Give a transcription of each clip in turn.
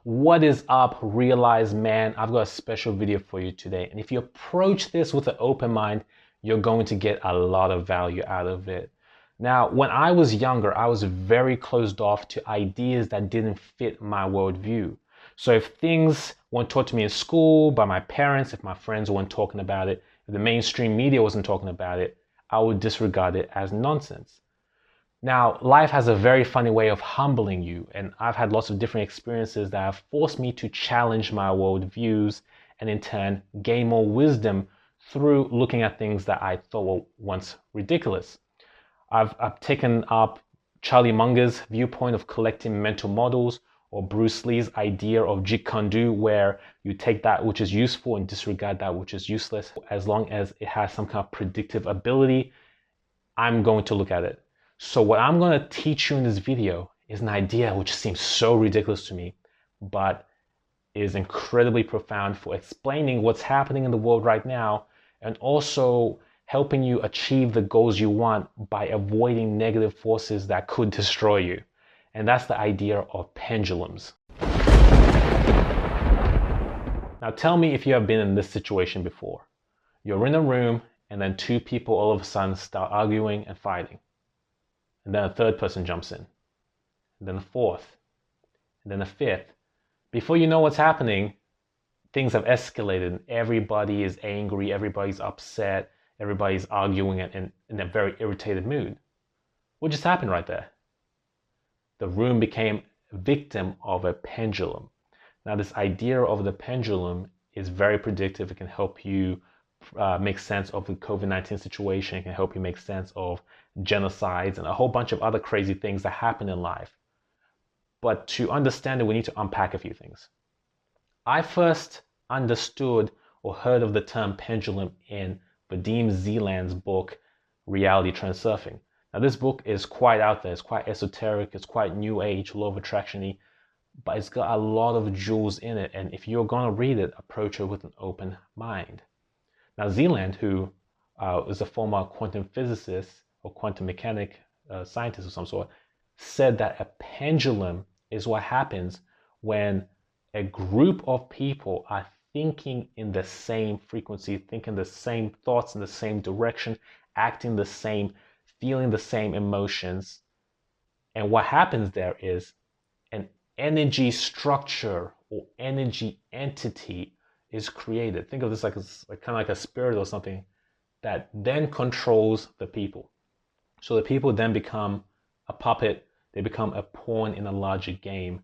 What is up, Realize Man? I've got a special video for you today. And if you approach this with an open mind, you're going to get a lot of value out of it. Now, when I was younger, I was very closed off to ideas that didn't fit my worldview. So if things weren't taught to me in school by my parents, if my friends weren't talking about it, if the mainstream media wasn't talking about it, I would disregard it as nonsense. Now, life has a very funny way of humbling you, and I've had lots of different experiences that have forced me to challenge my worldviews and in turn gain more wisdom through looking at things that I thought were once ridiculous. I've taken up Charlie Munger's viewpoint of collecting mental models, or Bruce Lee's idea of Jeet Kune Do, where you take that which is useful and disregard that which is useless. As long as it has some kind of predictive ability, I'm going to look at it. So what I'm going to teach you in this video is an idea which seems so ridiculous to me, but is incredibly profound for explaining what's happening in the world right now and also helping you achieve the goals you want by avoiding negative forces that could destroy you. And that's the idea of pendulums. Now tell me if you have been in this situation before. You're in a room and then two people all of a sudden start arguing and fighting. And then a third person jumps in, and then a fourth, and then a fifth. Before you know what's happening, things have escalated. Everybody is angry, everybody's upset, everybody's arguing and in a very irritated mood. What just happened right there? The room became a victim of a pendulum. Now, this idea of the pendulum is very predictive. It can help you make sense of the COVID-19 situation. It can help you make sense of genocides and a whole bunch of other crazy things that happen in life. But to understand it, we need to unpack a few things. I first understood or heard of the term pendulum in Vadim Zeland's book, Reality Transurfing. Now, this book is quite out there. It's quite esoteric. It's quite new age, law of attraction-y, but it's got a lot of jewels in it. And if you're going to read it, approach it with an open mind. Now, Zeland, who is a former quantum physicist or quantum mechanic scientist of some sort, said that a pendulum is what happens when a group of people are thinking in the same frequency, thinking the same thoughts in the same direction, acting the same, feeling the same emotions. And what happens there is an energy structure or energy entity is created. Think of this like kind of like a spirit or something that then controls the people. So the people then become a puppet, they become a pawn in a larger game,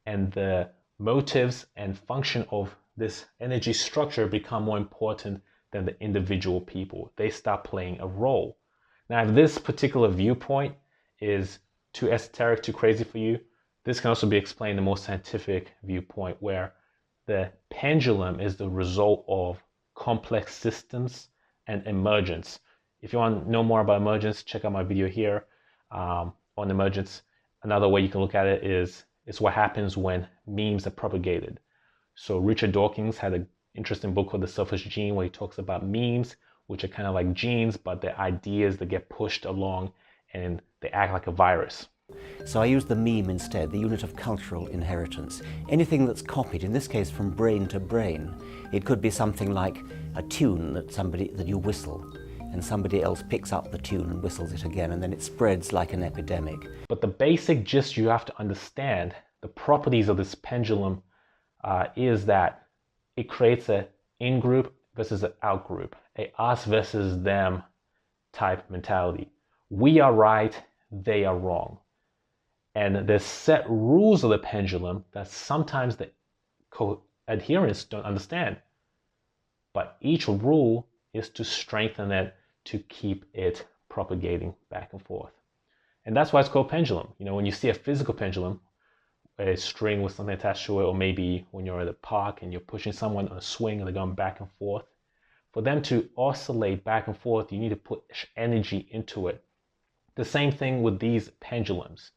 and the motives and function of this energy structure become more important than the individual people. They start playing a role. Now, if this particular viewpoint is too esoteric, too crazy for you, this can also be explained in a more scientific viewpoint where the pendulum is the result of complex systems and emergence. If you want to know more about emergence, check out my video here on emergence. Another way you can look at it is it's what happens when memes are propagated. So Richard Dawkins had an interesting book called The Selfish Gene where he talks about memes, which are kind of like genes, but they're ideas that get pushed along and they act like a virus. So I use the meme instead, the unit of cultural inheritance. Anything that's copied, in this case from brain to brain. It could be something like a tune that you whistle, and somebody else picks up the tune and whistles it again, and then it spreads like an epidemic. But the basic gist you have to understand, the properties of this pendulum is that it creates a in-group versus an out-group, a us versus them type mentality. We are right, they are wrong. And there's set rules of the pendulum that sometimes the adherents don't understand. But each rule is to strengthen it, to keep it propagating back and forth. And that's why it's called pendulum. You know, when you see a physical pendulum, a string with something attached to it, or maybe when you're at a park and you're pushing someone on a swing and they're going back and forth, for them to oscillate back and forth, you need to put energy into it. The same thing with these pendulums.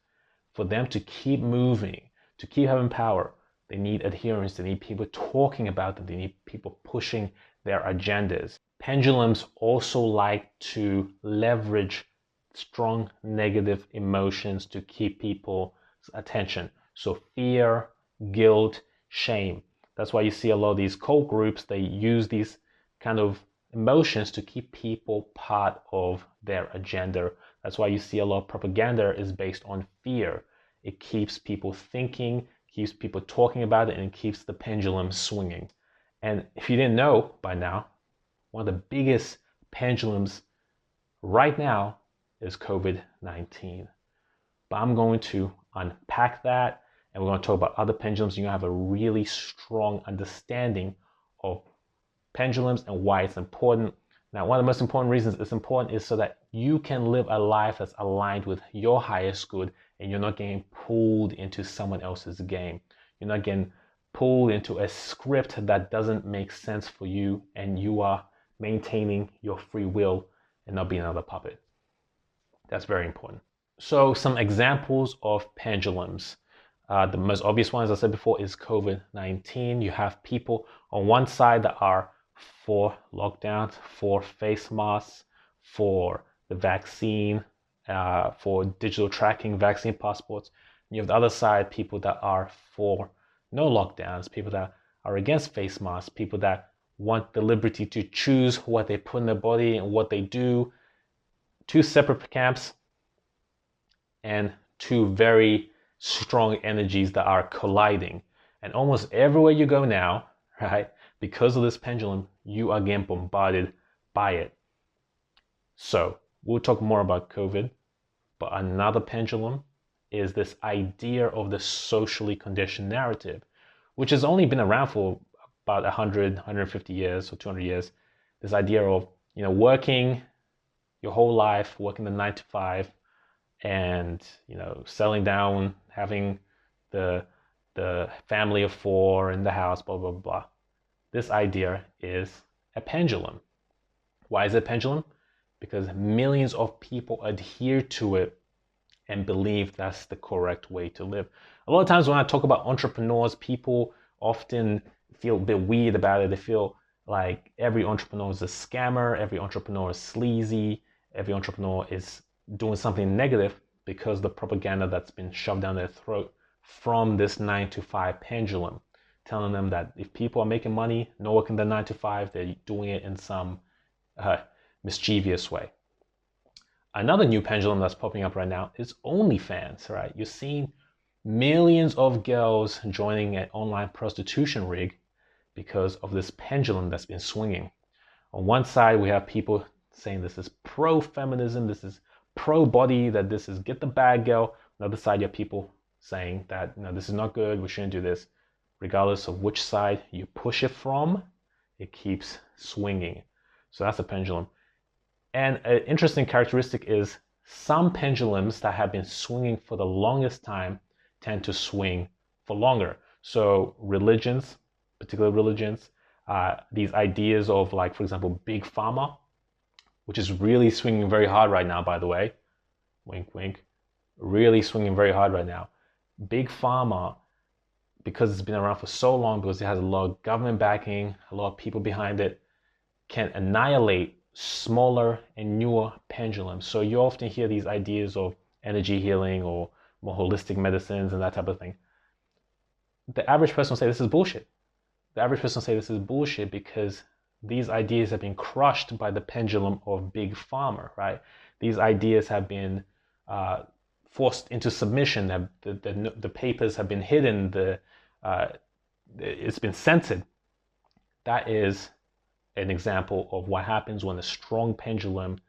For them to keep moving, to keep having power, they need adherents, they need people talking about them, they need people pushing their agendas. Pendulums also like to leverage strong negative emotions to keep people's attention. So fear, guilt, shame. That's why you see a lot of these cult groups, they use these kind of emotions to keep people part of their agenda. That's why you see a lot of propaganda is based on fear. It keeps people thinking, keeps people talking about it, and it keeps the pendulum swinging. And if you didn't know by now, one of the biggest pendulums right now is COVID-19. But I'm going to unpack that, and we're going to talk about other pendulums. You're going to have a really strong understanding of pendulums and why it's important. Now, one of the most important reasons it's important is so that you can live a life that's aligned with your highest good, and you're not getting pulled into someone else's game. You're not getting pulled into a script that doesn't make sense for you, and you are maintaining your free will and not being another puppet. That's very important. So some examples of pendulums. The most obvious one, as I said before, is COVID-19. You have people on one side that are for lockdowns, for face masks, for the vaccine, for digital tracking, vaccine passports. And you have the other side, people that are for no lockdowns, people that are against face masks, people that want the liberty to choose what they put in their body and what they do. Two separate camps and two very strong energies that are colliding. And almost everywhere you go now, right, because of this pendulum, you are getting bombarded by it. So we'll talk more about COVID, but another pendulum is this idea of the socially conditioned narrative, which has only been around for about 100, 150 years or 200 years. This idea of, working your whole life, working the 9 to 5, and, settling down, having the family of 4 in the house, blah, blah, blah. This idea is a pendulum. Why is it a pendulum? Because millions of people adhere to it and believe that's the correct way to live. A lot of times when I talk about entrepreneurs, people often feel a bit weird about it. They feel like every entrepreneur is a scammer, every entrepreneur is sleazy, every entrepreneur is doing something negative because the propaganda that's been shoved down their throat from this 9 to 5 pendulum, telling them that if people are making money, not working the 9 to 5, they're doing it in some mischievous way. Another new pendulum that's popping up right now is OnlyFans, right? You're seeing millions of girls joining an online prostitution rig because of this pendulum that's been swinging. On one side, we have people saying this is pro-feminism, this is pro-body, that this is get the bag, girl. On the other side, you have people saying that, this is not good, we shouldn't do this. Regardless of which side you push it from, it keeps swinging. So that's a pendulum. And an interesting characteristic is some pendulums that have been swinging for the longest time tend to swing for longer. So religions, particular religions, these ideas of, like, for example, big pharma, which is really swinging very hard right now, by the way. Wink, wink. Really swinging very hard right now. Big pharma, because it's been around for so long, because it has a lot of government backing, a lot of people behind it, can annihilate smaller and newer pendulums. So you often hear these ideas of energy healing or more holistic medicines and that type of thing. The average person will say this is bullshit. The average person will say this is bullshit because these ideas have been crushed by the pendulum of big pharma, right? These ideas have been forced into submission. The papers have been hidden. It's been censored. That is an example of what happens when a strong pendulum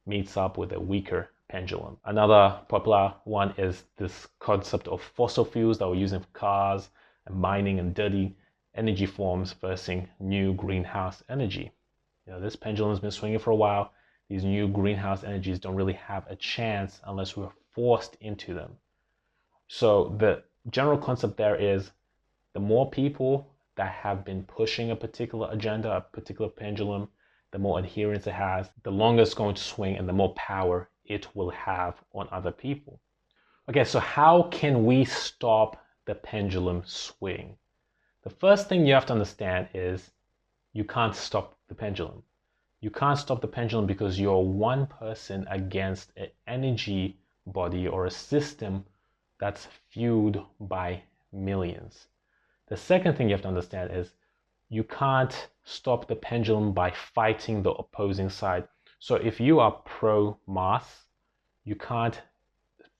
meets up with a weaker pendulum. Another popular one is this concept of fossil fuels that we're using for cars and mining and dirty energy forms versus new greenhouse energy. This pendulum has been swinging for a while. These new greenhouse energies don't really have a chance unless we're forced into them. So the general concept there is the more people that have been pushing a particular agenda, a particular pendulum, the more adherence it has, the longer it's going to swing and the more power it will have on other people. Okay, so how can we stop the pendulum swing? The first thing you have to understand is you can't stop the pendulum. You can't stop the pendulum because you're one person against an energy body or a system that's fueled by millions. The second thing you have to understand is you can't stop the pendulum by fighting the opposing side. So if you are pro-mask, you can't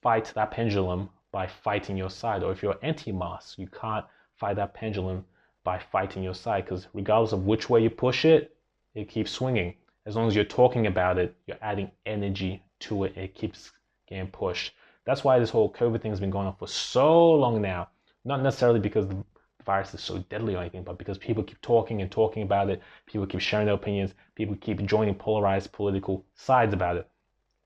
fight that pendulum by fighting your side. Or if you're anti-mask, you can't fight that pendulum by fighting your side, because regardless of which way you push it, it keeps swinging. As long as you're talking about it, you're adding energy to it, it keeps getting pushed. That's why this whole COVID thing has been going on for so long now. Not necessarily because the virus is so deadly or anything, but because people keep talking and talking about it, people keep sharing their opinions, people keep joining polarized political sides about it.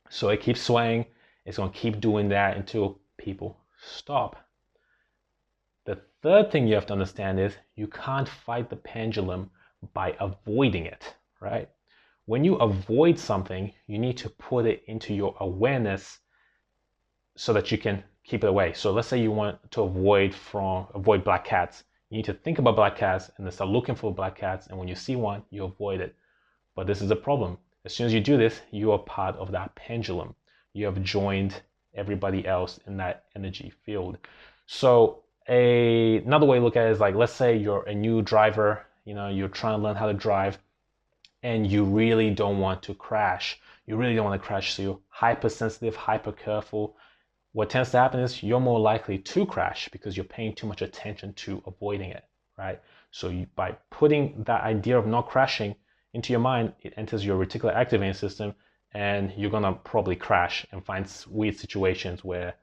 So it keeps swaying. It's going to keep doing that until people stop. The third thing you have to understand is you can't fight the pendulum by avoiding it, right? When you avoid something, you need to put it into your awareness so that you can keep it away. So let's say you want to avoid black cats. You need to think about black cats and then start looking for black cats. And when you see one, you avoid it. But this is a problem. As soon as you do this, you are part of that pendulum. You have joined everybody else in that energy field. So another way to look at it is like, let's say you're a new driver, you're trying to learn how to drive and you really don't want to crash. You really don't want to crash. So you're hypersensitive, hyper careful. What tends to happen is you're more likely to crash because you're paying too much attention to avoiding it, right? So by putting that idea of not crashing into your mind, it enters your reticular activating system and you're gonna probably crash and find weird situations where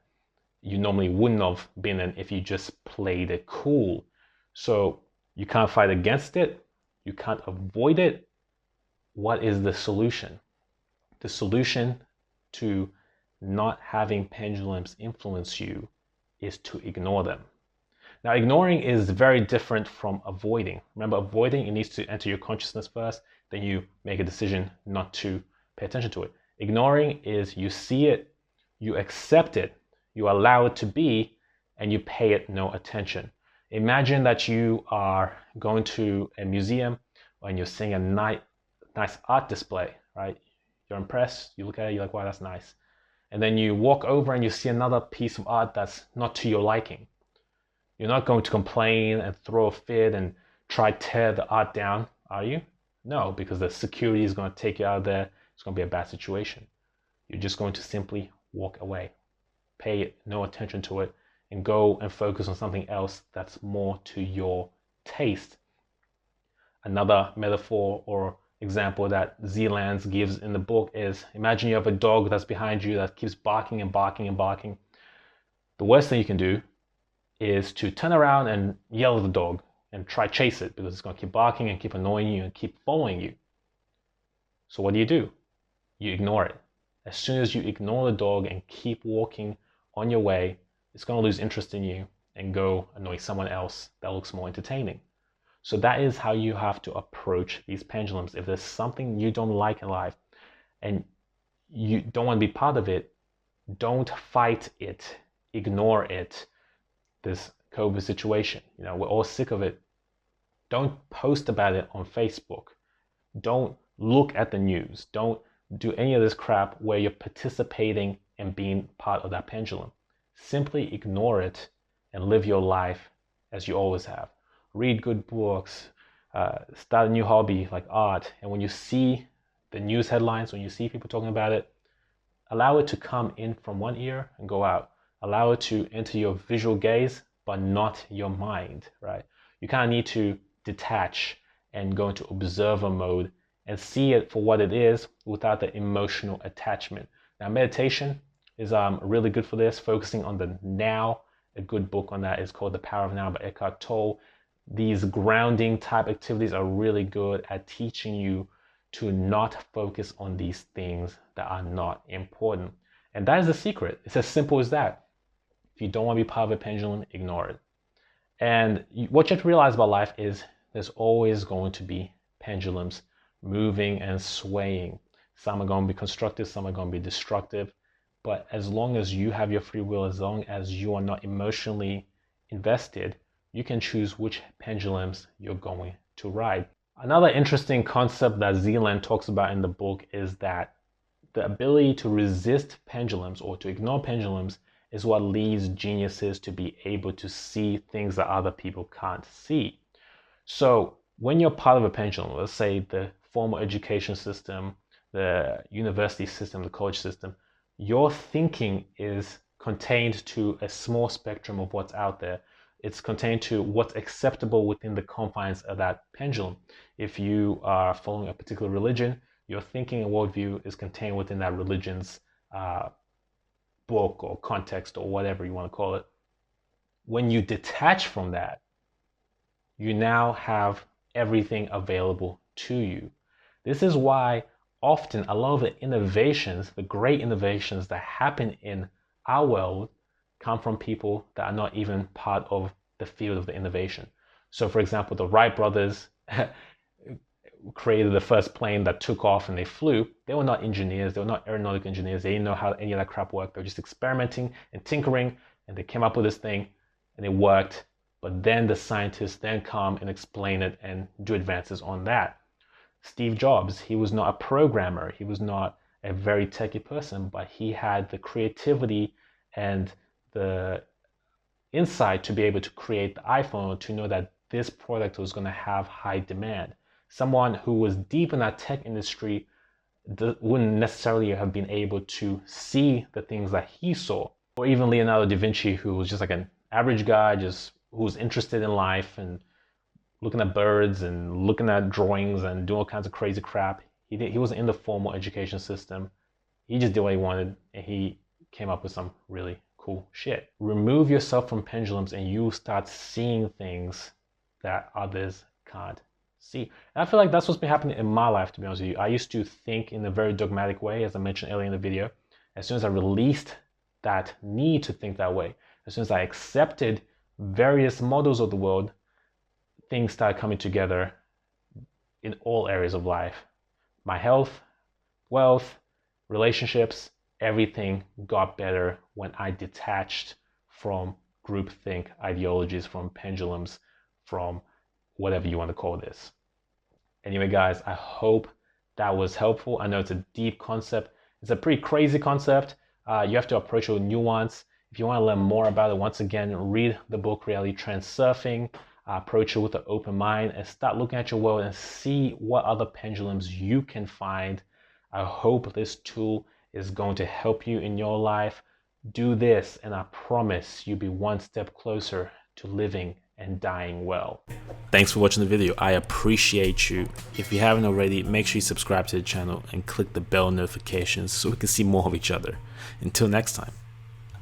you normally wouldn't have been in if you just played it cool. So you can't fight against it, you can't avoid it. What is the solution? The solution to not having pendulums influence you is to ignore them. Now, ignoring is very different from avoiding. Remember, avoiding, it needs to enter your consciousness first, then you make a decision not to pay attention to it. Ignoring is you see it, you accept it, you allow it to be, and you pay it no attention. Imagine that you are going to a museum and you're seeing a nice art display, right? You're impressed, you look at it, you're like, wow, that's nice. And then you walk over and you see another piece of art that's not to your liking. You're not going to complain and throw a fit and try to tear the art down, are you? No, because the security is going to take you out of there. It's going to be a bad situation. You're just going to simply walk away, pay no attention to it, and go and focus on something else that's more to your taste. Another metaphor or example that Zeland gives in the book is, imagine you have a dog that's behind you that keeps barking and barking and barking. The worst thing you can do is to turn around and yell at the dog and try chase it, because it's going to keep barking and keep annoying you and keep following you. So what do? You ignore it. As soon as you ignore the dog and keep walking on your way, it's going to lose interest in you and go annoy someone else that looks more entertaining. So that is how you have to approach these pendulums. If there's something you don't like in life and you don't want to be part of it, don't fight it, ignore it. This COVID situation, we're all sick of it. Don't post about it on Facebook. Don't look at the news. Don't do any of this crap where you're participating and being part of that pendulum. Simply ignore it and live your life as you always have. Read good books, start a new hobby like art. And when you see the news headlines, when you see people talking about it, allow it to come in from one ear and go out. Allow it to enter your visual gaze, but not your mind, right? You kind of need to detach and go into observer mode and see it for what it is without the emotional attachment. Now, meditation is really good for this, focusing on the now. A good book on that is called The Power of Now by Eckhart Tolle. These grounding type activities are really good at teaching you to not focus on these things that are not important. And that is the secret. It's as simple as that. If you don't want to be part of a pendulum, ignore it. And what you have to realize about life is there's always going to be pendulums moving and swaying. Some are going to be constructive, some are going to be destructive. But as long as you have your free will, as long as you are not emotionally invested, you can choose which pendulums you're going to ride. Another interesting concept that Zeland talks about in the book is that the ability to resist pendulums or to ignore pendulums is what leads geniuses to be able to see things that other people can't see. So when you're part of a pendulum, let's say the formal education system, the university system, the college system, your thinking is contained to a small spectrum of what's out there. It's contained to what's acceptable within the confines of that pendulum. If you are following a particular religion, your thinking and worldview is contained within that religion's book or context or whatever you want to call it. When you detach from that, you now have everything available to you. This is why often a lot of the innovations, the great innovations that happen in our world, come from people that are not even part of the field of the innovation. So for example, the Wright brothers created the first plane that took off and they flew. They were not engineers, they were not aeronautic engineers, they didn't know how any of that crap worked. They were just experimenting and tinkering, and they came up with this thing and it worked. But then the scientists then come and explain it and do advances on that. Steve Jobs, he was not a programmer, he was not a very techie person, but he had the creativity and the insight to be able to create the iPhone, to know that this product was going to have high demand. Someone who was deep in that tech industry wouldn't necessarily have been able to see the things that he saw. Or even Leonardo da Vinci, who was just like an average guy, just who was interested in life and looking at birds and looking at drawings and doing all kinds of crazy crap. He wasn't in the formal education system. He just did what he wanted, and he came up with some really cool shit. Remove yourself from pendulums and you start seeing things that others can't see. And I feel like that's what's been happening in my life, to be honest with you. I used to think in a very dogmatic way, as I mentioned earlier in the video. As soon as I released that need to think that way, as soon as I accepted various models of the world, things started coming together in all areas of life. My health, wealth, relationships, everything got better when I detached from groupthink ideologies, from pendulums, from whatever you want to call this. Anyway, guys, I hope that was helpful. I know it's a deep concept. It's a pretty crazy concept. You have to approach it with nuance. If you want to learn more about it, once again, read the book Reality Transurfing. Approach it with an open mind and start looking at your world and see what other pendulums you can find. I hope this tool is going to help you in your life. Do this and I promise you'll be one step closer to living and dying well. Thanks for watching the video. I appreciate you. If you haven't already, make sure you subscribe to the channel and click the bell notifications so we can see more of each other. Until next time.